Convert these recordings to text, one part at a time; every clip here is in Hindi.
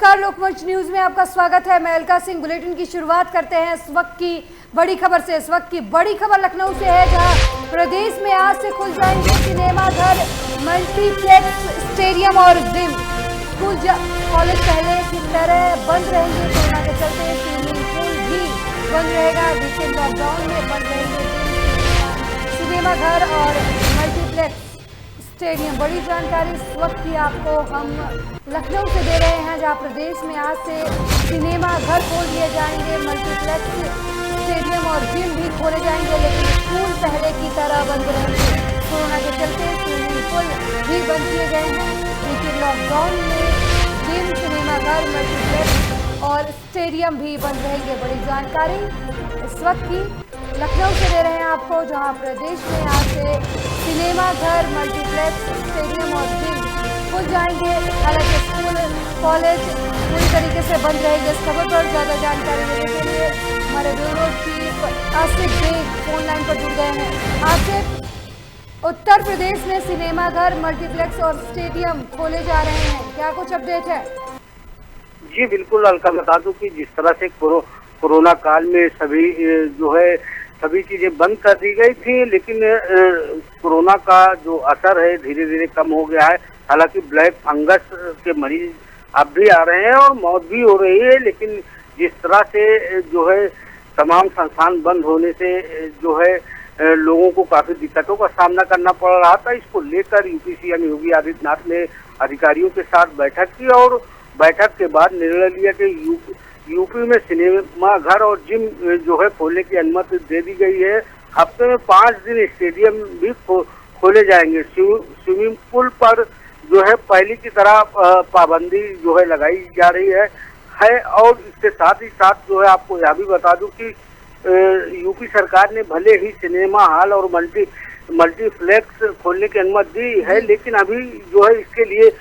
नमस्कार, लोकमंच न्यूज में आपका स्वागत है। मैं अलका सिंह। बुलेटिन की शुरुआत करते हैं इस वक्त की बड़ी खबर से। इस वक्त की बड़ी खबर लखनऊ से है, जहां प्रदेश में आज से खुल जाएंगे सिनेमा घर, मल्टीप्लेक्स, स्टेडियम और जिम। स्कूल कॉलेज पहले की तरह बंद रहेंगे। कोरोना के चलते स्विमिंग पूल भी बंद रहेगा। वीकेंड लॉकडाउन में बंद रहेंगे सिनेमा घर और मल्टीप्लेक्स, स्टेडियम। बड़ी जानकारी इस वक्त की आपको हम लखनऊ से दे रहे हैं, जहां प्रदेश में आज से सिनेमा घर खोल दिए जाएंगे, मल्टीप्लेक्स, स्टेडियम और जिम भी खोले जाएंगे, लेकिन स्कूल पहले की तरह बंद रहेंगे। कोरोना के चलते स्विमिंग पूल भी बंद किए गए हैं। लेकिन लॉकडाउन में जिम, सिनेमा घर, मल्टीप्लेक्स और स्टेडियम भी बंद रहेंगे। बड़ी जानकारी इस वक्त की लखनऊ से दे रहे हैं आपको, जहां प्रदेश में आज से सिनेमा घर, मल्टीप्लेक्स, स्टेडियम और जिम खुल जाएंगे। हालांकि स्कूल कॉलेज पूरी तरीके से बंद रहेंगे। इस खबर पर ज़्यादा जानकारी देने के लिए हमारे bureau chief Asif Baig phone line पर जुड़ गए हैं। आसिफ, उत्तर प्रदेश में सिनेमा घर, मल्टीप्लेक्स और स्टेडियम खोले जा रहे हैं, क्या कुछ अपडेट है? जी बिल्कुल अलका, बता दूं कि जिस तरह से कोरोना काल में सभी चीजें बंद कर दी गई थी, लेकिन कोरोना का जो असर है धीरे धीरे कम हो गया है। हालांकि ब्लैक फंगस के मरीज अब भी आ रहे हैं और मौत भी हो रही है, लेकिन जिस तरह से तमाम संस्थान बंद होने से लोगों को काफी दिक्कतों का सामना करना पड़ रहा था। इसको लेकर यूपी सीएम योगी आदित्यनाथ ने अधिकारियों के साथ बैठक की और बैठक के बाद निर्णय लिया कि यूपी में सिनेमा घर और जिम खोलने की अनुमति दे दी गई है। हफ्ते में 5 दिन स्टेडियम भी खोले जाएंगे। स्विमिंग पूल पर पहले की तरह पाबंदी लगाई जा रही है और इसके साथ ही साथ आपको यह भी बता दूं कि यूपी सरकार ने भले ही सिनेमा हॉल और मल्टीप्लेक्स खोलने की अनुमति दी है, लेकिन अभी इसके लिए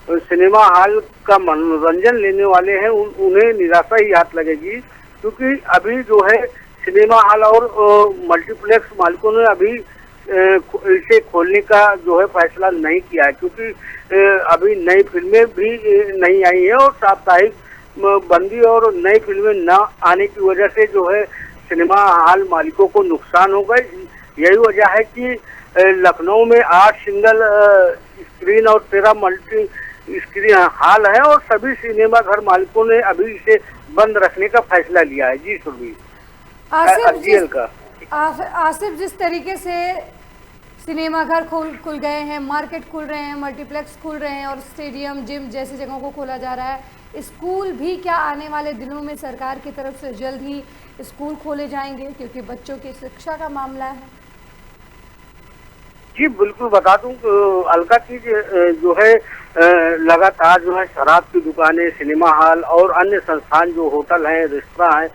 सिनेमा हॉल का मनोरंजन लेने वाले हैं उन्हें निराशा ही हाथ लगेगी, क्योंकि अभी सिनेमा हॉल और मल्टीप्लेक्स मालिकों ने अभी इसे खोलने का फैसला नहीं किया है, क्योंकि अभी नई फिल्में भी नहीं आई है और साप्ताहिक बंदी और नई फिल्में न आने की वजह से सिनेमा हॉल मालिकों को नुकसान होगा। यही वजह है कि लखनऊ में 8 सिंगल स्क्रीन और 13 मल्टी स्क्रीन हॉल है और सभी सिनेमा घर मालिकों ने अभी इसे बंद रखने का फैसला लिया है। जी सुरभि, आसिफ, जिस तरीके से सिनेमा घर खुल गए हैं, मार्केट खुल रहे हैं, मल्टीप्लेक्स खुल रहे हैं और स्टेडियम, जिम जैसी जगहों को खोला जा रहा है, स्कूल भी क्या आने वाले दिनों में सरकार की तरफ से जल्द ही स्कूल खोले जाएंगे, क्योंकि बच्चों की शिक्षा का मामला है? जी बिल्कुल, बता दूं अलका की लगातार शराब की दुकानें, सिनेमा हॉल और अन्य संस्थान होटल हैं, रेस्तरां हैं,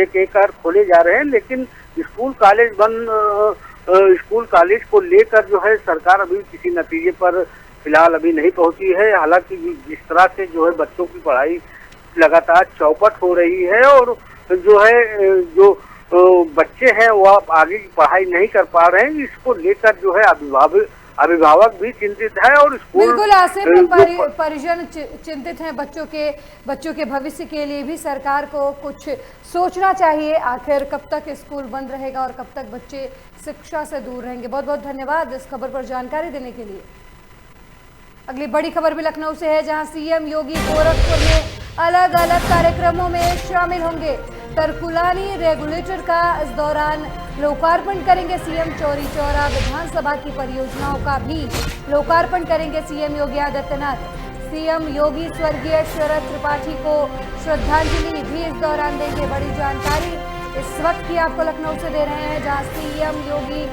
एक एक कर खोले जा रहे हैं, लेकिन स्कूल कॉलेज को लेकर सरकार अभी किसी नतीजे पर फिलहाल अभी नहीं पहुंची है। हालांकि जिस तरह से बच्चों की पढ़ाई लगातार चौपट हो रही है और बच्चे हैं वो अब आगे की पढ़ाई नहीं कर पा रहे हैं, इसको लेकर अभिभावक भी चिंतित है और स्कूल बिल्कुल आसिफ, परिजन चिंतित हैं। बच्चों के भविष्य के लिए भी सरकार को कुछ सोचना चाहिए। आखिर कब तक स्कूल बंद रहेगा और कब तक बच्चे शिक्षा से दूर रहेंगे? बहुत बहुत धन्यवाद इस खबर पर जानकारी देने के लिए। अगली बड़ी खबर भी लखनऊ से है, जहां सीएम योगी गोरखपुर में अलग अलग कार्यक्रमों में शामिल होंगे। तरकुलानी रेगुलेटर का इस दौरान लोकार्पण करेंगे सीएम। चौरी चौरा विधानसभा की परियोजनाओं का भी लोकार्पण करेंगे सीएम योगी आदित्यनाथ। सीएम योगी स्वर्गीय शरद त्रिपाठी को श्रद्धांजलि भी इस दौरान देंगे। बड़ी जानकारी इस वक्त की आपको लखनऊ से दे रहे हैं, जहां सीएम योगी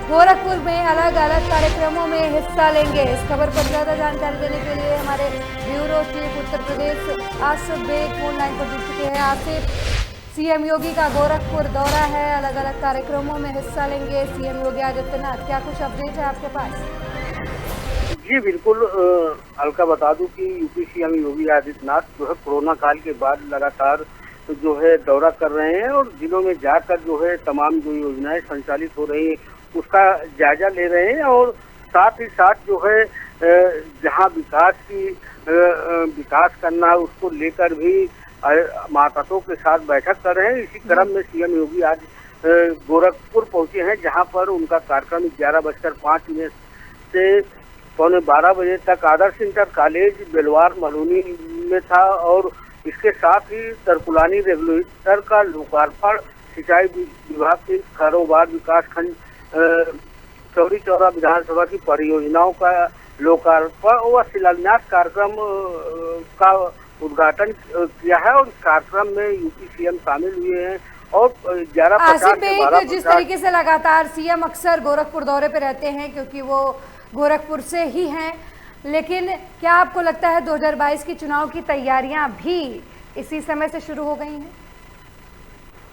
गोरखपुर में अलग अलग कार्यक्रमों में हिस्सा लेंगे। इस खबर पर ज्यादा जानकारी देने के लिए हमारे bureau chief Uttar Pradesh Asif Baig phone line पर जुड़ चुके हैं। आसिफ, सीएम योगी का गोरखपुर दौरा है, अलग अलग कार्यक्रमों में हिस्सा लेंगे सीएम योगी आदित्यनाथ, क्या कुछ अपडेट है आपके पास? जी बिल्कुल अलका, बता दूं कि UP CM Yogi Adityanath corona काल के बाद लगातार दौरा कर रहे हैं और जिलों में जाकर तमाम योजनाएं संचालित हो रही है उसका जायजा ले रहे हैं और साथ ही साथ जहां विकास करना है उसको लेकर भी मातहतों के साथ बैठक कर रहे हैं। इसी क्रम में सीएम योगी आज गोरखपुर पहुंचे हैं, जहां पर उनका कार्यक्रम 11:05 से पौने 12 बजे तक आदर्श इंटर कॉलेज बेलवार मलूनी में था और इसके साथ ही तरकुलानी रेगुलेटर का लोकार्पण, सिंचाई विभाग के कारोबार विकास खंड चौरी चौरा विधानसभा की परियोजनाओं का लोकार्पण और शिलान्यास कार्यक्रम का उद्घाटन किया है। और इस कार्यक्रम में यूपी सीएम शामिल हुए हैं और 11:50 जिस तरीके से लगातार सीएम अक्सर गोरखपुर दौरे पे रहते हैं क्योंकि वो गोरखपुर से ही हैं, लेकिन क्या आपको लगता है 2022 की चुनाव की तैयारियां भी इसी समय से शुरू हो गई हैं?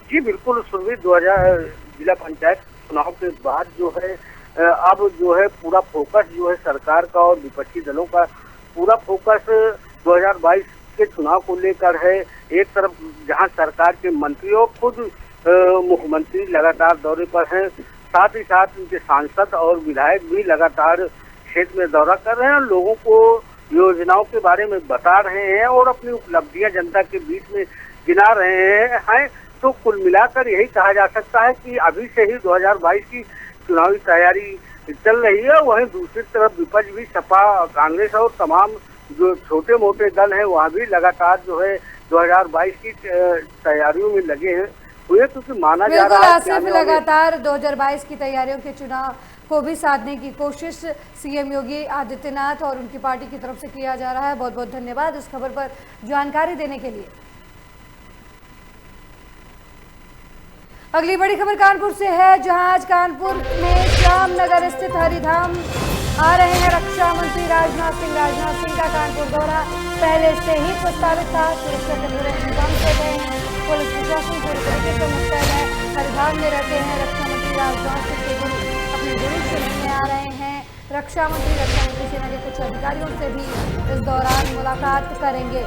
जी बिल्कुल सुरभि, 2000 जिला पंचायत चुनाव के बाद जो है अब जो है पूरा फोकस जो है सरकार का और विपक्षी दलों का पूरा फोकस 2022 के चुनाव को लेकर है। एक तरफ जहां सरकार के मंत्री और खुद मुख्यमंत्री लगातार दौरे पर हैं, साथ ही साथ उनके सांसद और विधायक भी लगातार क्षेत्र में दौरा कर रहे हैं, लोगों को योजनाओं के बारे में बता रहे हैं और अपनी उपलब्धियां जनता के बीच में गिना रहे हैं। तो कुल मिलाकर यही कहा जा सकता है कि अभी से ही 2022 की चुनावी तैयारी चल रही है। वहीं दूसरी तरफ विपक्ष भी सपा, कांग्रेस और तमाम जो छोटे मोटे दल हैं वहाँ भी लगातार जो है 2022 की तैयारियों में लगे हैं। क्योंकि माना जा रहा है आसिफ लगातार 2022 की तैयारियों के चुनाव को भी साधने की कोशिश सीएम योगी आदित्यनाथ और उनकी पार्टी की तरफ से किया जा रहा है। बहुत बहुत धन्यवाद इस खबर पर जानकारी देने के लिए। अगली बड़ी खबर कानपुर से है, जहां आज कानपुर में श्यामनगर स्थित हरिधाम आ रहे हैं रक्षा मंत्री राजनाथ सिंह। राजनाथ सिंह का कानपुर दौरा पहले से ही प्रस्तावित था। सुरक्षा के पूरे इंतजाम किए गए हैं, पुलिस प्रशासन पूरी तरीके से मुस्तैद है। हरिधाम में रहते हैं रक्षा मंत्री राजनाथ सिंह के गुरु, अपने गुरु से मिलने आ रहे हैं। रक्षा मंत्री सेना के कुछ अधिकारियों से भी इस दौरान मुलाकात करेंगे।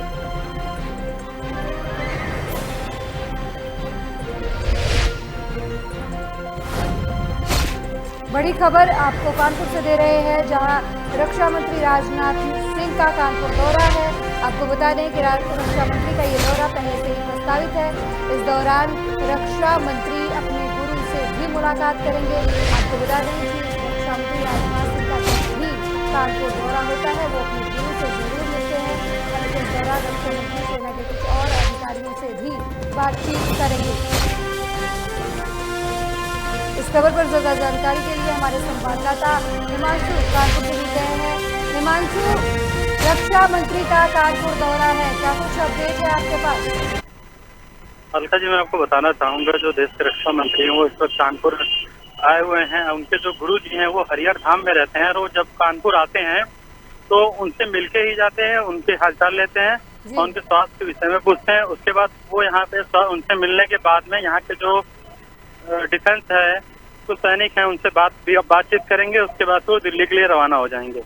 बड़ी खबर आपको कानपुर से दे रहे हैं, जहां रक्षा मंत्री राजनाथ सिंह का कानपुर दौरा है। आपको बता दें कि रक्षा मंत्री का ये दौरा पहले से ही प्रस्तावित है। इस दौरान रक्षा मंत्री अपने गुरु से भी मुलाकात करेंगे। आपको बता दें कि रक्षा मंत्री राजनाथ सिंह का जब भी कानपुर दौरा होता है वो अपने गुरु से जरूर मिलते हैं और इस दौरान रक्षा मंत्री सेना के कुछ और अधिकारियों से भी बातचीत करेंगे। इस खबर पर ज्यादा जानकारी के लिए हमारे संवाददाता हिमांशु कानपुर से जुड़ गए हैं। हिमांशु, रक्षा मंत्री का कानपुर दौरा है, क्या कुछ अपडेट है आपके पास? अलका जी, मैं आपको बताना चाहूंगा जो देश के रक्षा मंत्री हैं वो इस वक्त कानपुर आए हुए हैं। उनके जो गुरु जी हैं वो हरिहर धाम में रहते हैं और वो जब कानपुर आते हैं तो उनसे मिलके ही जाते हैं, उनके हालचाल लेते हैं और उनके स्वास्थ्य के विषय में पूछते हैं। उसके बाद वो यहाँ पे उनसे मिलने के बाद में यहाँ के जो डिफेंस है तो सैनिक हैं उनसे बातचीत करेंगे। उसके बाद वो दिल्ली के लिए रवाना हो जाएंगे।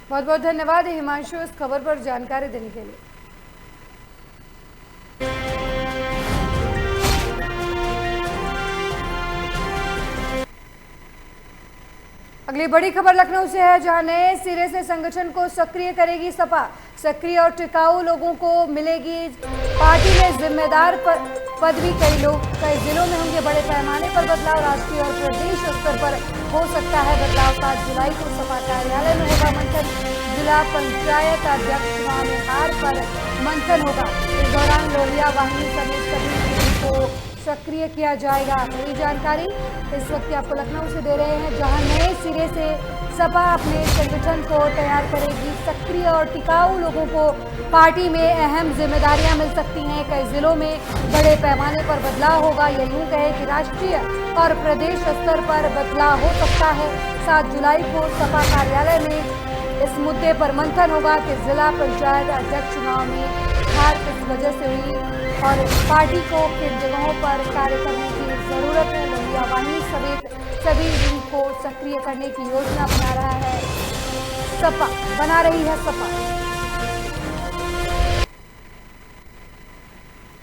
बहुत बहुत धन्यवाद हिमांशु इस खबर पर जानकारी देने के लिए। अगली बड़ी खबर लखनऊ से है, जहां नए सिरे से संगठन को सक्रिय करेगी सपा। सक्रिय और टिकाऊ लोगों को मिलेगी पार्टी में जिम्मेदार पद भी। कई जिलों में होंगे बड़े पैमाने पर बदलाव। राष्ट्रीय और प्रदेश स्तर पर हो सकता है बदलाव। 7 जुलाई को सपा कार्यालय में होगा मंथन। जिला पंचायत अध्यक्ष चुनाव में हार पर मंथन होगा। इस दौरान लोहिया वाहिनी समेत सभी को सक्रिय किया जाएगा। नई जानकारी इस वक्त आपको लखनऊ से दे रहे हैं, जहां नए सिरे से सपा अपने संगठन को तैयार करेगी। सक्रिय और टिकाऊ लोगों को पार्टी में अहम जिम्मेदारियां मिल सकती हैं। कई जिलों में बड़े पैमाने पर बदलाव होगा। ये यूं कहे कि राष्ट्रीय और प्रदेश स्तर पर बदलाव हो सकता है। 7 जुलाई को सपा कार्यालय में इस मुद्दे पर मंथन होगा कि जिला पंचायत अध्यक्ष चुनाव में हार किस वजह से हुई और पार्टी को किन जगहों पर कार्य करने की जरूरत है। लोहिया वाहिनी समेत सभी विंग को सक्रिय करने की योजना बना रही है सपा।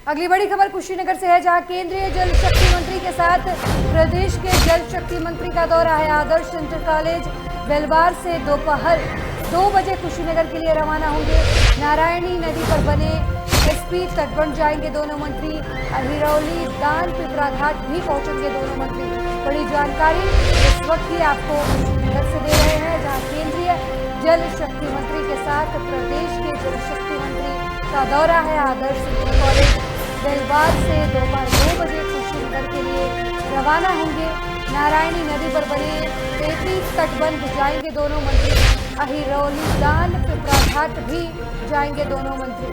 अगली बड़ी खबर कुशीनगर से है, जहां केंद्रीय जल शक्ति मंत्री के साथ प्रदेश के जल शक्ति मंत्री का दौरा है। आदर्श इंटर कॉलेज बेलवार से दोपहर 2 बजे कुशीनगर के लिए रवाना होंगे। नारायणी नदी पर बने एसपी तटबंध जाएंगे दोनों मंत्री। अहिरौली दान पिपरा घाट भी पहुंचेंगे दोनों मंत्री। बड़ी जानकारी इस वक्त ही आपको कुशीनगर से दे रहे हैं, जहां केंद्रीय जल शक्ति मंत्री के साथ प्रदेश के जल शक्ति मंत्री का दौरा है। आदर्श कॉलेज बेलवार से दोपहर 2 बजे कुशीनगर के लिए रवाना होंगे। नारायणी नदी पर बने 33 तटबंध जाएंगे दोनों मंत्री। अहिरौली दान पिपरा घाट भी जाएंगे दोनों मंत्री।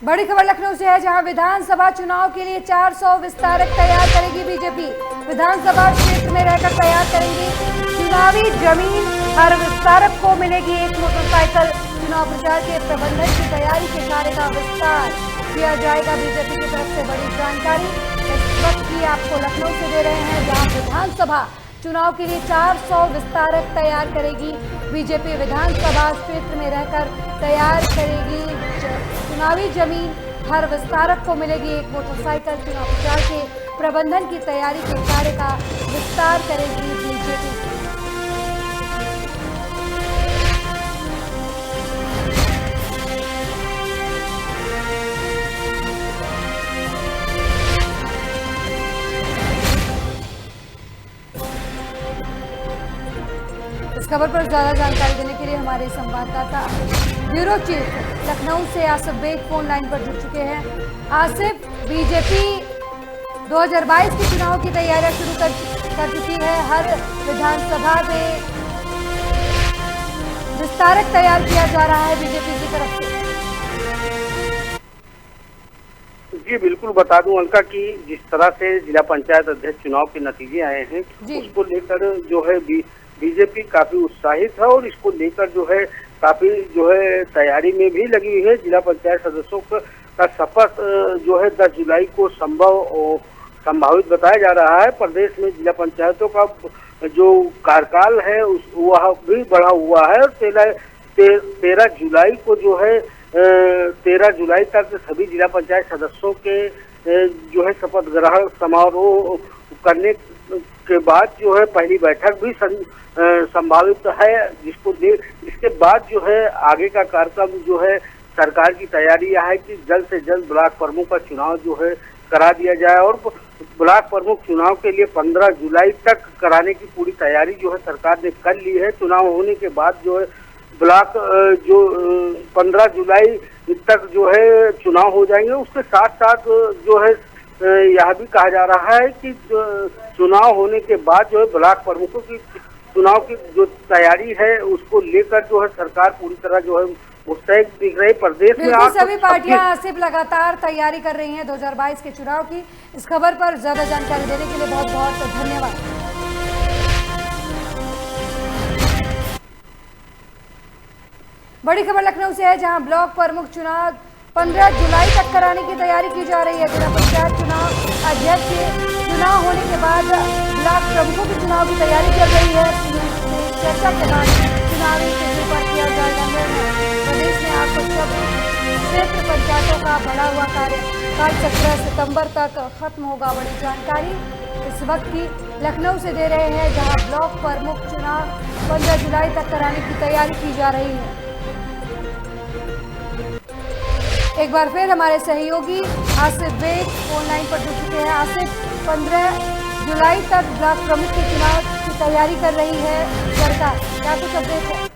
बड़ी खबर लखनऊ से है, जहां विधानसभा चुनाव के लिए 400 विस्तारक तैयार करेगी बीजेपी। विधानसभा क्षेत्र में रहकर तैयार करेंगी चुनावी जमीन। हर विस्तारक को मिलेगी एक मोटरसाइकिल। चुनाव प्रचार के प्रबंधन की तैयारी के कार्य का विस्तार किया जाएगा। बीजेपी की तरफ से बड़ी जानकारी इस वक्त की आपको लखनऊ से दे रहे हैं, जहां विधानसभा चुनाव के लिए 400 विस्तारक तैयार करेगी बीजेपी। विधानसभा क्षेत्र में रहकर तैयार करेगी चुनावी जमीन। हर विस्तारक को मिलेगी एक मोटरसाइकिल। चुनाव प्रचार के प्रबंधन की तैयारी के कार्य का विस्तार करेगी बीजेपी। इस खबर पर ज्यादा जानकारी देने के लिए हमारे संवाददाता ब्यूरो चीफ लखनऊ से आसिफ बेग फोन लाइन पर जुड़ चुके हैं। आसिफ, बीजेपी 2022 के चुनाव की तैयारियां शुरू कर चुकी है। हर विधानसभा में विस्तारक तैयार किया जा रहा है बीजेपी की तरफ से। जी बिल्कुल, बता दूं अलका कि जिस तरह से जिला पंचायत अध्यक्ष चुनाव के नतीजे आए हैं, उसको लेकर जो है बीजेपी काफी उत्साहित है और इसको लेकर जो है काफी जो है तैयारी में भी लगी हुई है। जिला पंचायत सदस्यों का शपथ जो है 10 जुलाई को संभावित बताया जा रहा है। प्रदेश में जिला पंचायतों का जो कार्यकाल है वह भी बढ़ा हुआ है और 13 जुलाई को जो है 13 जुलाई तक सभी जिला पंचायत सदस्यों के जो है शपथ ग्रहण समारोह करने के बाद जो है पहली बैठक भी संभावित है, जिसके बाद जो है आगे का कार्यक्रम जो है सरकार की तैयारी यह है कि जल्द से जल्द ब्लॉक प्रमुख का चुनाव जो है करा दिया जाए और ब्लॉक प्रमुख चुनाव के लिए 15 जुलाई तक कराने की पूरी तैयारी जो है सरकार ने कर ली है। चुनाव होने के बाद जो है ब्लॉक जो 15 जुलाई तक जो है चुनाव हो जाएंगे। उसके साथ साथ जो है यह भी कहा जा रहा है कि चुनाव होने के बाद जो है ब्लॉक प्रमुखों की चुनाव की जो तैयारी है उसको लेकर जो है सरकार पूरी तरह जो है मुस्तैद दिख रही। प्रदेश में आज सभी पार्टियां आसिफ लगातार तैयारी कर रही हैं 2022 के चुनाव की। इस खबर पर ज्यादा जानकारी देने के लिए बहुत बहुत धन्यवाद। बड़ी खबर लखनऊ से है, जहां ब्लॉक प्रमुख चुनाव 15 जुलाई तक कराने की तैयारी की जा रही है। जिला पंचायत चुनाव अध्यक्ष चुनाव होने के बाद ब्लॉक प्रमुखों के चुनाव की तैयारी चल रही है। चर्चा के बाद चुनावी तिथि पर किया जाएगा निर्णय। प्रदेश में आज क्षेत्र पंचायतों का बढ़ा हुआ कार्यकाल 17 सितंबर तक खत्म होगा। बड़ी जानकारी इस वक्त की लखनऊ से दे रहे हैं, जहां ब्लॉक प्रमुख चुनाव 15 जुलाई तक कराने की तैयारी की जा रही है। एक बार फिर हमारे सहयोगी आसिफ बेग फोन लाइन पर जुड़ चुके हैं। आसिफ, 15 जुलाई तक ब्लॉक प्रमुख के चुनाव की तैयारी कर रही है सरकार, क्या कुछ अपडेट है?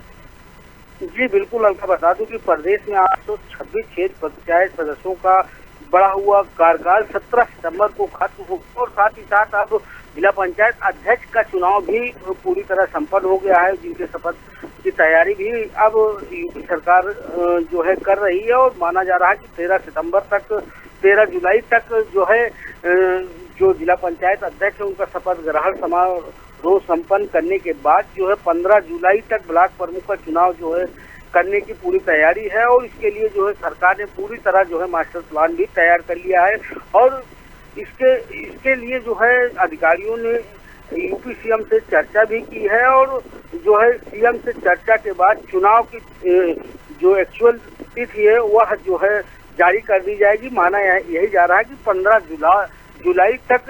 जी बिल्कुल अलका, बता दूं कि प्रदेश में 826 क्षेत्र पंचायत सदस्यों का बढ़ा हुआ कार्यकाल 17 सितंबर को खत्म होगा और साथ ही साथ अब जिला पंचायत अध्यक्ष का चुनाव भी पूरी तरह संपन्न हो गया है, जिनके शपथ की तैयारी भी अब यूपी सरकार जो है कर रही है। और माना जा रहा है कि 13 जुलाई तक जो है जो जिला पंचायत अध्यक्ष है उनका शपथ ग्रहण समारोह संपन्न करने के बाद जो है 15 जुलाई तक ब्लॉक प्रमुख का चुनाव जो है करने की पूरी तैयारी है। और इसके लिए जो है सरकार ने पूरी तरह जो है मास्टर प्लान भी तैयार कर लिया है और इसके लिए जो है अधिकारियों ने यूपी सीएम से चर्चा भी की है और जो है सीएम से चर्चा के बाद चुनाव की जो एक्चुअल तिथि है वह जो है जारी कर दी जाएगी। माना यही जा रहा है कि 15 जुलाई तक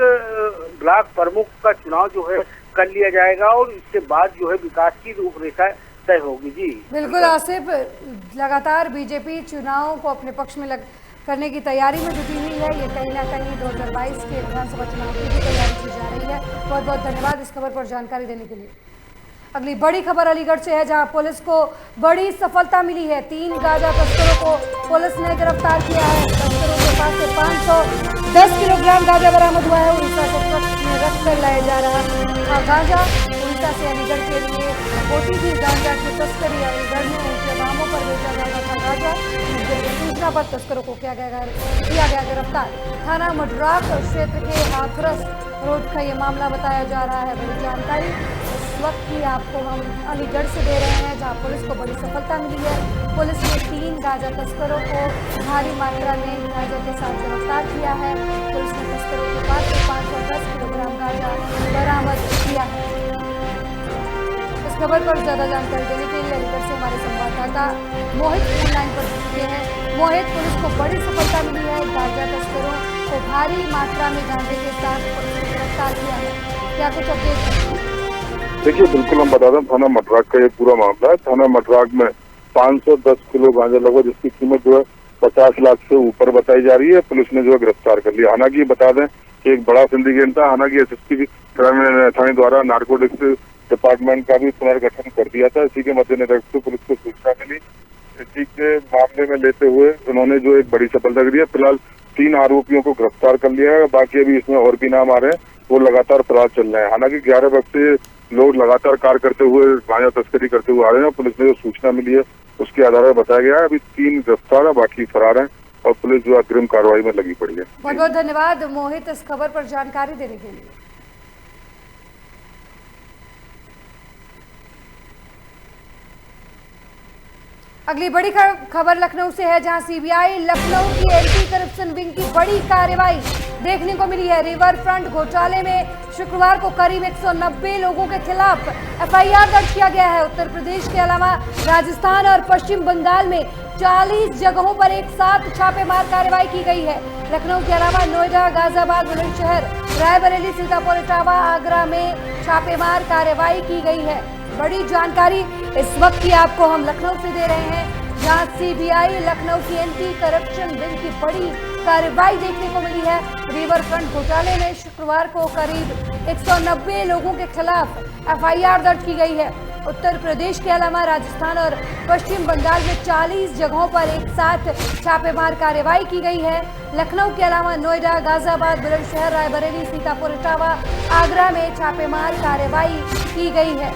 ब्लॉक प्रमुख का चुनाव जो है कर लिया जाएगा और इसके बाद जो है विकास की रूपरेखा तय होगी। जी बिल्कुल आसिफ, लगातार बीजेपी चुनाव को अपने पक्ष में करने की तैयारी में जुटी हुई है। ये कहीं ना कहीं 2022 के विधानसभा चुनाव की भी तैयारी की जा रही है। बहुत बहुत धन्यवाद इस खबर पर जानकारी देने के लिए। अगली बड़ी खबर अलीगढ़ से है, जहां पुलिस को बड़ी सफलता मिली है। 3 गांजा तस्करों को पुलिस ने गिरफ्तार किया है। तस्करों के पास से 510 किलोग्राम गांजा बरामद हुआ है। उड़ीसा से ट्रक में रख कर लाया जा रहा था गांजा। उड़ीसा से अलीगढ़ के लिए होती थी गांजा की तस्करी। अलीगढ़ में ऊंचे दामों पर बेचा जाता था गांजा। सूचना पर तस्करों को किया गया गिरफ्तार। थाना मडराक क्षेत्र के हाथरस रोड का ये मामला बताया जा रहा है। बड़ी जानकारी इस वक्त की आपको हम अलीगढ़ से दे रहे हैं, जहां पुलिस को बड़ी सफलता मिली है। पुलिस ने 3 गांजा तस्करों को भारी मात्रा में गांजा के साथ गिरफ्तार किया है। पुलिस ने तस्करों के पास से 510 किलोग्राम गांजा बरामद किया है। इस खबर पर ज्यादा जानकारी देने के लिए अलीगढ़ से हमारे संवाददाता मोहित ऑनलाइन पर जुड़े हैं। मोहित, पुलिस को बड़ी सफलता मिली है। गांजा तस्करों को भारी मात्रा में गांजे के साथ पुलिस ने गिरफ्तार किया है। क्या कुछ अपडेट? देखिए, बिल्कुल हम बता दें, थाना मडराक का ये पूरा मामला है। थाना मडराक में 510 किलो गांजा लगभग, जिसकी कीमत जो है 50 लाख से ऊपर बताई जा रही है। पुलिस ने जो है गिरफ्तार कर लिया। हालांकि बता दें कि एक बड़ा सिंडिकेट था। हालांकि एसएसपी थाने द्वारा नार्कोटिक्स डिपार्टमेंट का भी पुनर्गठन कर दिया था। इसी के मद्देनजर से पुलिस को सूचना मिली। इसी के मामले में लेते हुए उन्होंने जो एक बड़ी सफलता करी है। फिलहाल 3 आरोपियों को गिरफ्तार कर लिया है। बाकी अभी इसमें और भी नाम आ रहे हैं, वो लगातार फरार चल रहे हैं। हालांकि 11 वक्त से लोग लगातार कार्य करते हुए गांजा तस्करी करते हुए आ रहे हैं। पुलिस ने जो सूचना मिली है उसके आधार पर बताया गया है अभी 3 गिरफ्तार है, बाकी फरार हैं और पुलिस जो अग्रिम कार्रवाई में लगी पड़ी है। बहुत बहुत धन्यवाद मोहित इस खबर पर जानकारी देने के लिए। अगली बड़ी खबर लखनऊ से है, जहां सीबीआई लखनऊ की एंटी करप्शन विंग की बड़ी कार्रवाई देखने को मिली है। रिवर फ्रंट घोटाले में शुक्रवार को करीब 190 लोगों के खिलाफ एफआईआर दर्ज किया गया है। उत्तर प्रदेश के अलावा राजस्थान और पश्चिम बंगाल में 40 जगहों पर एक साथ छापेमार कार्रवाई की गई है। लखनऊ के अलावा नोएडा, गाजियाबाद, बुलंदशहर, रायबरेली, सीतापुर, इटावा, आगरा में छापेमार कार्रवाई की गई है। बड़ी जानकारी इस वक्त की आपको हम लखनऊ से दे रहे हैं, जहां सीबीआई लखनऊ की एंटी करप्शन विंग की बड़ी कार्रवाई देखने को मिली है। रिवर फ्रंट घोटाले में शुक्रवार को करीब 190 लोगों के खिलाफ एफआईआर दर्ज की गई है। उत्तर प्रदेश के अलावा राजस्थान और पश्चिम बंगाल में 40 जगहों पर एक साथ छापेमार कार्रवाई की गई है। लखनऊ के अलावा नोएडा, गाजियाबाद, बुलंदशहर, रायबरेली, सीतापुर, इटावा, आगरा में छापेमार कार्रवाई की गई है।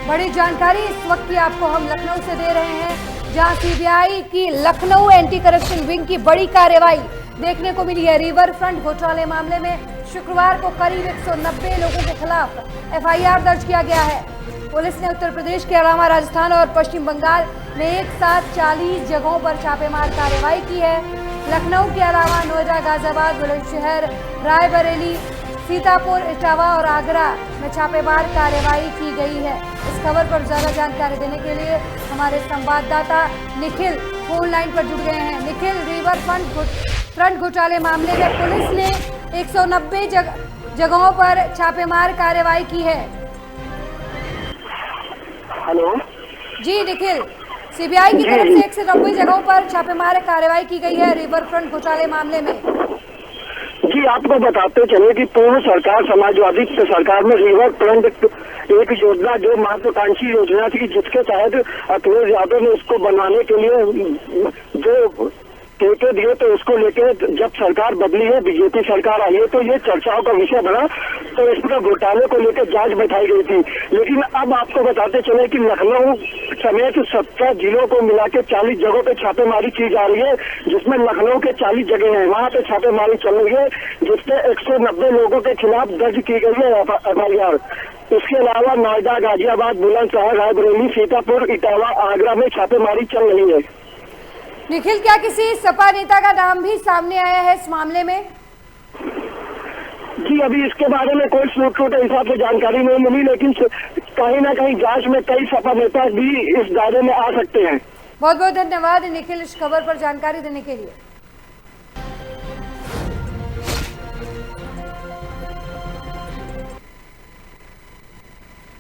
बड़ी जानकारी इस वक्त की आपको हम लखनऊ से दे रहे हैं, जहां सीबीआई की लखनऊ एंटी करप्शन विंग की बड़ी कार्रवाई देखने को मिली है। रिवर फ्रंट घोटाले मामले में शुक्रवार को करीब 190 लोगों के खिलाफ एफआईआर दर्ज किया गया है। पुलिस ने उत्तर प्रदेश के अलावा राजस्थान और पश्चिम बंगाल में एक साथ 40 जगहों पर छापेमार कार्रवाई की है। लखनऊ के अलावा नोएडा, गाजियाबाद, बुलंदशहर, रायबरेली, सीतापुर, इटावा और आगरा में छापेमार कार्रवाई की गई है। इस खबर पर ज्यादा जानकारी देने के लिए हमारे संवाददाता निखिल फोन लाइन पर जुड़ गए हैं। निखिल, रिवर फ्रंट घोटाले मामले में पुलिस ने 190 जगहों पर छापेमार कार्रवाई की है। हेलो जी निखिल, सीबीआई की तरफ से 190 जगहों पर छापेमार कार्रवाई की गई है रिवर फ्रंट घोटाले मामले में। जी, आपको बताते चले कि पूर्व सरकार समाजवादी सरकार में रिवर फ्रंट एक योजना जो महत्वाकांक्षी योजना थी, जिसके तहत अखिलेश यादव ने उसको बनाने के लिए जो ठेके दिए, तो उसको लेके जब सरकार बदली है, बीजेपी सरकार आई है, तो ये चर्चाओं का विषय बना। तो इसमें घोटाले को लेकर जांच बैठाई गई थी। लेकिन अब आपको बताते चले कि लखनऊ समेत 17 जिलों को मिला के 40 जगहों पे छापेमारी की जा रही है, जिसमें लखनऊ के 40 जगह हैं, वहाँ पे छापेमारी चल रही है, जिसमें 190 लोगों के खिलाफ दर्ज की गई है एफआईआर। उसके अलावा नोएडा, गाजियाबाद, बुलंदशहर, रायबरेली, सीतापुर, इटावा, आगरा में छापेमारी चल रही है। निखिल, क्या किसी सपा नेता का नाम भी सामने आया है इस मामले में? जी, अभी इसके बारे में कोई सूत्र के हिसाब से जानकारी नहीं मिली, लेकिन कहीं ना कहीं जांच में कई सपा नेता भी इस दायरे में आ सकते हैं। बहुत बहुत धन्यवाद निखिल इस खबर पर जानकारी देने के लिए।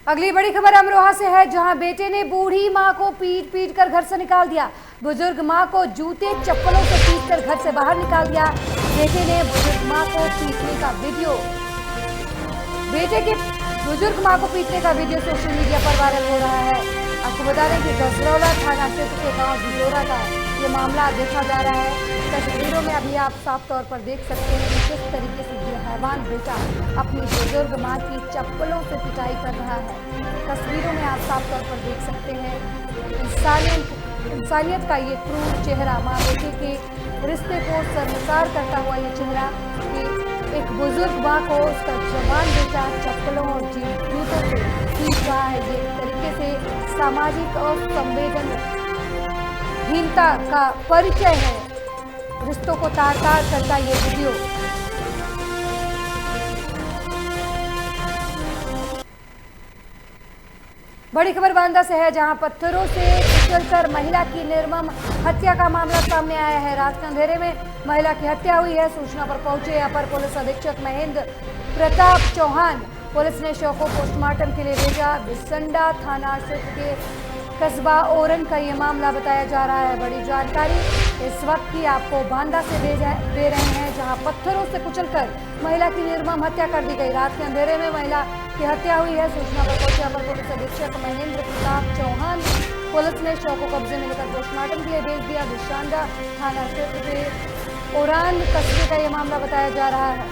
अगली बड़ी खबर अमरोहा से है, जहां बेटे ने बूढ़ी मां को पीट पीट कर घर से निकाल दिया। बुजुर्ग मां को जूते चप्पलों से पीट कर घर से बाहर निकाल दिया। बेटे ने बुजुर्ग मां को पीटने का वीडियो सोशल मीडिया पर वायरल हो रहा है। आपको बता दें कि गजरौला थाना क्षेत्र के गांव भिलोरा का ये मामला देखा जा रहा है। तस्वीरों में अभी आप साफ तौर पर देख सकते हैं कि किस तरीके से ये हैवान बेटा अपनी बुजुर्ग मां की चप्पलों से पिटाई कर रहा है। तस्वीरों में आप साफ तौर पर देख सकते हैं इंसानियत का ये क्रूर चेहरा, माँ बेटे के रिश्ते को शर्मसार करता हुआ ये चेहरा कि एक बुजुर्ग माँ को उसका जवान बेटा चप्पलों और जूतों से पीट रहा है। ये एक तरीके से सामाजिक और संवेदनहीनता का परिचय है। रिश्तों को तार-तार करता ये वीडियो। बड़ी खबर बांदा से है, जहां पत्थरों से कुचलकर महिला की निर्मम हत्या का मामला सामने आया है। रात के अंधेरे में महिला की हत्या हुई है। सूचना पर पहुंचे अपर पुलिस अधीक्षक महेंद्र प्रताप चौहान, पुलिस ने शव को पोस्टमार्टम के लिए भेजा। बिसंडा थाना क्षेत्र के कस्बा ओरन का ये मामला बताया जा रहा है। बड़ी जानकारी इस वक्त की आपको बांदा से दे रहे हैं, जहां पत्थरों से कुचलकर महिला की निर्मम हत्या कर दी गई। रात के अंधेरे में महिला की हत्या हुई है। सूचना पर पहुंचे अपर पुलिस अधीक्षक महेंद्र प्रताप चौहान, पुलिस ने शव को कब्जे में लेकर पोस्टमार्टम के लिए भेज दिया। बिसंडा थाना क्षेत्र के ओरान कस्बे का ये मामला बताया जा रहा है।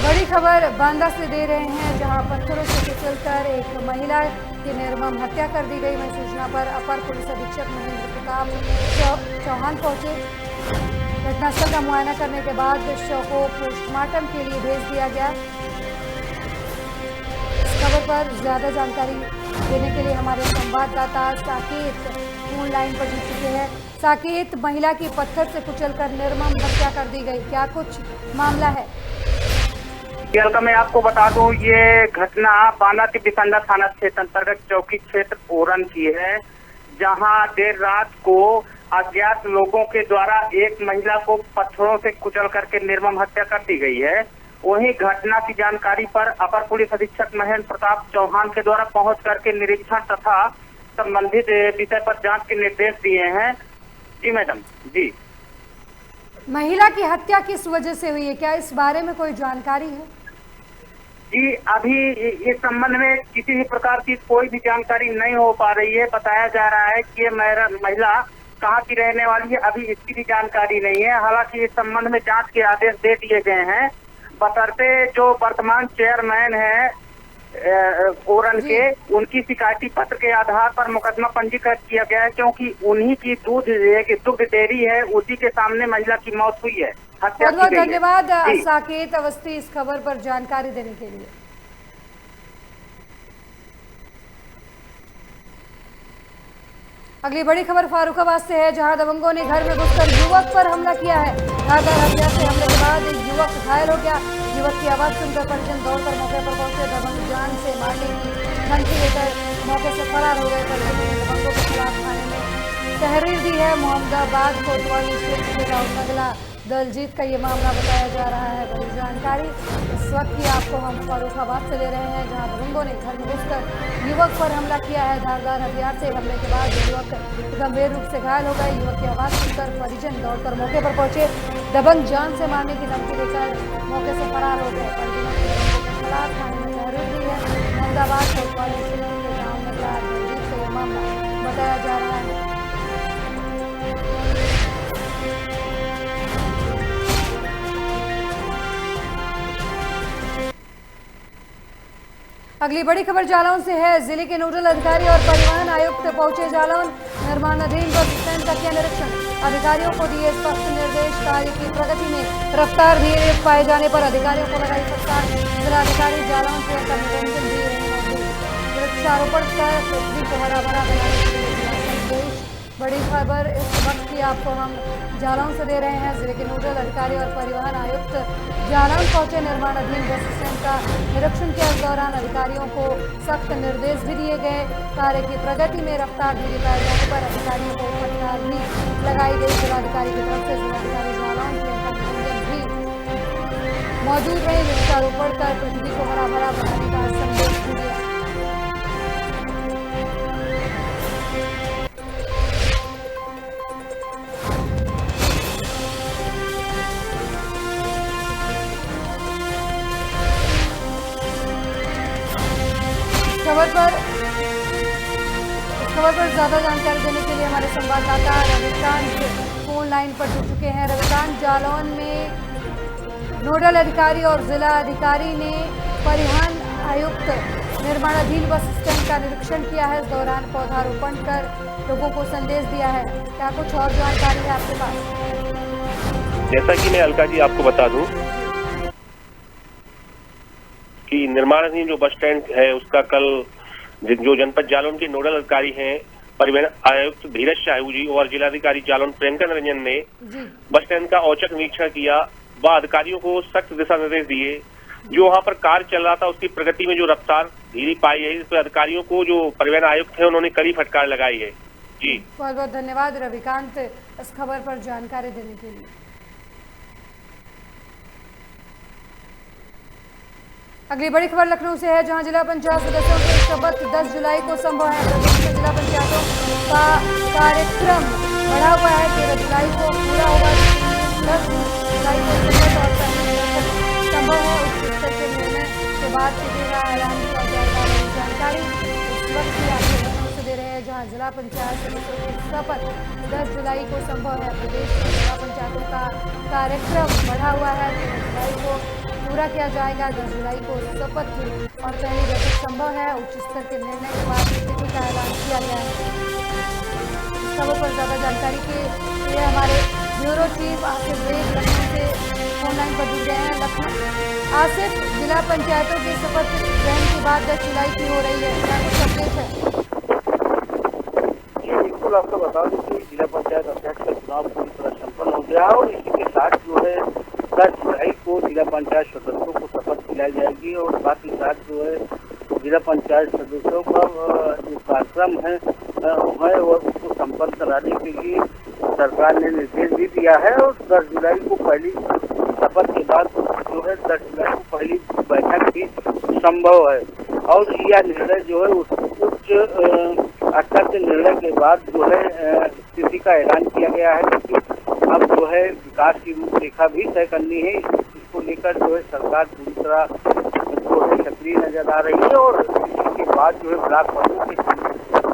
बड़ी खबर बांदा से दे रहे हैं, जहां पत्थरों से कुचलकर एक महिला की निर्मम हत्या कर दी गई। वहीं सूचना पर अपर पुलिस अधीक्षक महेंद्र प्रताप चौहान पहुंचे। घटनास्थल का मुआयना करने के बाद शव को पोस्टमार्टम के लिए भेज दिया गया। इस खबर पर ज्यादा जानकारी देने के लिए हमारे संवाददाता साकेत फोन लाइन पर जुड़ चुके हैं। साकेत, महिला की पत्थर से कुचलकर निर्मम हत्या कर दी गई, क्या कुछ मामला है? का मैं आपको बता दूं, ये घटना बांदा के बिसंडा थाना क्षेत्र अंतर्गत चौकी क्षेत्र ओरन की है, जहां देर रात को अज्ञात लोगों के द्वारा एक महिला को पत्थरों से कुचल करके निर्मम हत्या कर दी गई है। वहीं घटना की जानकारी पर अपर पुलिस अधीक्षक महेंद्र प्रताप चौहान के द्वारा पहुंच करके निरीक्षण तथा संबंधित विषय पर जांच के निर्देश दिए हैं। जी मैडम। जी, महिला की हत्या किस वजह से हुई है, क्या इस बारे में कोई जानकारी है? जी, अभी इस संबंध में किसी भी प्रकार की कोई भी जानकारी नहीं हो पा रही है। बताया जा रहा है कि ये महिला कहाँ की रहने वाली है, अभी इसकी भी जानकारी नहीं है। हालांकि इस संबंध में जांच के आदेश दे दिए गए हैं। बशर्ते जो वर्तमान चेयरमैन है ओरन के, उनकी शिकायती पत्र के आधार पर मुकदमा पंजीकृत किया गया है, क्योंकि उन्हीं की दुग्ध डेयरी है, उसी के सामने महिला की मौत हुई है, हत्या की गई है। बहुत धन्यवाद साकेत अवस्थी इस खबर पर जानकारी देने के लिए। अगली बड़ी खबर फारुखाबाद से है, जहां दबंगों ने घर में घुसकर युवक पर हमला किया है। धारदार हथियार से हमले के बाद एक युवक घायल हो गया। युवक की आवाज सुनकर परिजन दौड़कर मौके पर पहुंचे। दबंग जान से मारने की धमकी देकर मौके से फरार हो गए। परिजन ने दबंगों के खिलाफ थाने में तहरीर दी है। मोहम्मदाबाद कोतवाली क्षेत्र के गाँव नगला दलजीत का ये मामला बताया जा रहा है। बड़ी जानकारी इस वक्त की आपको हम फारुखाबाद से ले रहे हैं, जहां दबंगों ने घर में घुसकर युवक पर हमला किया है। धारदार हथियार से हमले के बाद युवक गंभीर रूप से घायल हो गए। युवक की आवाज सुनकर परिजन दौड़कर मौके पर पहुंचे। दबंग जान से मारने की धमकी देकर मौके से फरार हो गए। परिजनों ने दबंगों के खिलाफ थाने में तहरीर दी है। मोहम्मदाबाद कोतवाली क्षेत्र के गाँव नगला दलजीत का ये मामला अगली बड़ी खबर जालौन से है। जिले के नोडल अधिकारी और परिवहन आयुक्त पहुंचे जालौन। निर्माणाधीन बस स्टैंड का किया निरीक्षण। अधिकारियों को दिए स्पष्ट निर्देश। कार्य की प्रगति में रफ्तार धीरे पाए जाने पर अधिकारियों को लगाई फटकार। जिलाधिकारी जालौन प्रियंका निरंजन भी रहे मौजूद। वृक्षारोपण कर पृथ्वी को हरा भरा बनाने के लिए दिया संदेश। बड़ी खबर इस वक्त की आपको हम जालौन से दे रहे हैं। जिले के नोडल अधिकारी और परिवहन आयुक्त जालौन पहुंचे। निर्माणाधीन बस स्टैंड का निरीक्षण किया। इस दौरान अधिकारियों को सख्त निर्देश भी दिए गए। कार्य की प्रगति में रफ्तार धीरे पाए जाने पर अधिकारियों को फटकार भी लगाई गई। जिलाधिकारी की तरफ से जिलाधिकारी जालौन प्रियंका निरंजन भी मौजूद रहे। वृक्षारोपण कर पृथ्वी को हरा भरा बनाने का संदेश भी दिया। इस खबर पर ज्यादा जानकारी देने के लिए हमारे संवाददाता रविकांत फोन लाइन पर जुड़ चुके हैं। रविकांत, जालौन में नोडल अधिकारी और जिला अधिकारी ने परिवहन आयुक्त निर्माणाधीन बस स्टैंड का निरीक्षण किया है। इस दौरान पौधारोपण कर लोगों को संदेश दिया है। क्या कुछ और जानकारी है आपके पास? जैसा कि मैं अलका जी आपको बता दूं कि निर्माणाधीन जो बस स्टैंड है उसका कल जो जनपद जालौन के नोडल अधिकारी हैं परिवहन आयुक्त धीरज साहू जी और जिलाधिकारी जालौन प्रियंका निरंजन ने बस स्टैंड का औचक निरीक्षण किया व अधिकारियों को सख्त दिशा निर्देश दिए। जो वहां पर कार्य चल रहा था उसकी प्रगति में जो रफ्तार धीरे पाई है, इस पर अधिकारियों को जो परिवहन आयुक्त है उन्होंने कड़ी फटकार लगाई है। जी बहुत बहुत धन्यवाद रविकांत इस खबर पर जानकारी देने के लिए। अगली बड़ी खबर लखनऊ से है, जहां जिला पंचायत सदस्यों के शपथ 10 जुलाई को संभव है। प्रदेश में जिला पंचायतों का कार्यक्रम बढ़ा हुआ है। 13 जुलाई को पूरा होगा। 10 जुलाई को शपथ और संभव है। उच्च स्तर के निर्णय के बाद तिथि का ऐलान किया जाएगा। जानकारी इस वक्त की आपको लखनऊ से दे रहे हैं, जहां जिला पंचायत सदस्यों की शपथ 10 जुलाई को संभव है। प्रदेश में जिला पंचायतों का कार्यक्रम बढ़ा हुआ है। 13 जुलाई को पूरा किया जाएगा। 10 जुलाई को शपथ और पहली बैठक संभव है। उच्च स्तर के निर्णय के बाद तिथि का ऐलान किया गया है। इस खबर पर ज्यादा जानकारी के लिए हमारे ब्यूरो चीफ आसिफ बेग लखनऊ से फोन लाइन पर जुड़ गए हैं। लखनऊ आसिफ, जिला पंचायतों की शपथ ग्रहण के बाद 10 जुलाई की हो रही है, क्या कुछ अपडेट है? जी बिल्कुल, आपको बता दूं कि जिला पंचायत अध्यक्ष का चुनाव पूरी तरह संपन्न हो गया और इसी के साथ जो है 10 जुलाई को जिला पंचायत सदस्यों को शपथ दिलाई जाएगी और साथ ही साथ जो है जिला पंचायत सदस्यों का जो कार्यक्रम है वो उसको संपन्न कराने के लिए सरकार ने निर्देश भी दिया है। और 10 जुलाई को पहली शपथ के बाद जो है 10 जुलाई को पहली बैठक भी संभव है। और यह निर्णय जो है उच्च स्तर के निर्णय के बाद जो है तिथि का ऐलान किया गया है, क्योंकि अब जो है विकास की रूपरेखा भी तय करनी है। इसको लेकर जो है सरकार पूरी तरह जो है सक्रिय नजर आ रही है और इसके बाद जो है ब्लॉक पदों के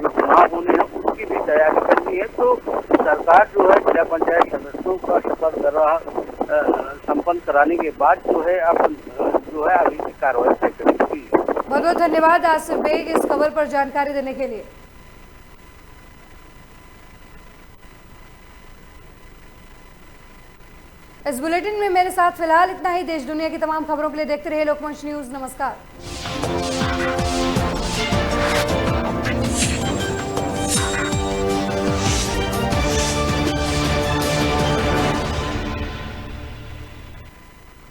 जो चुनाव होने हैं उसकी भी तैयारी करनी है। तो सरकार जो है जिला पंचायत सदस्यों का शपथ संपन्न कराने के बाद जो है अब जो है आगे की कार्रवाई तय करेगी। बहुत बहुत धन्यवाद आसिफ बेग इस खबर पर जानकारी देने के लिए। इस बुलेटिन में मेरे साथ फिलहाल इतना ही। देश दुनिया की तमाम खबरों के लिए देखते रहिए लोकमंच न्यूज। नमस्कार।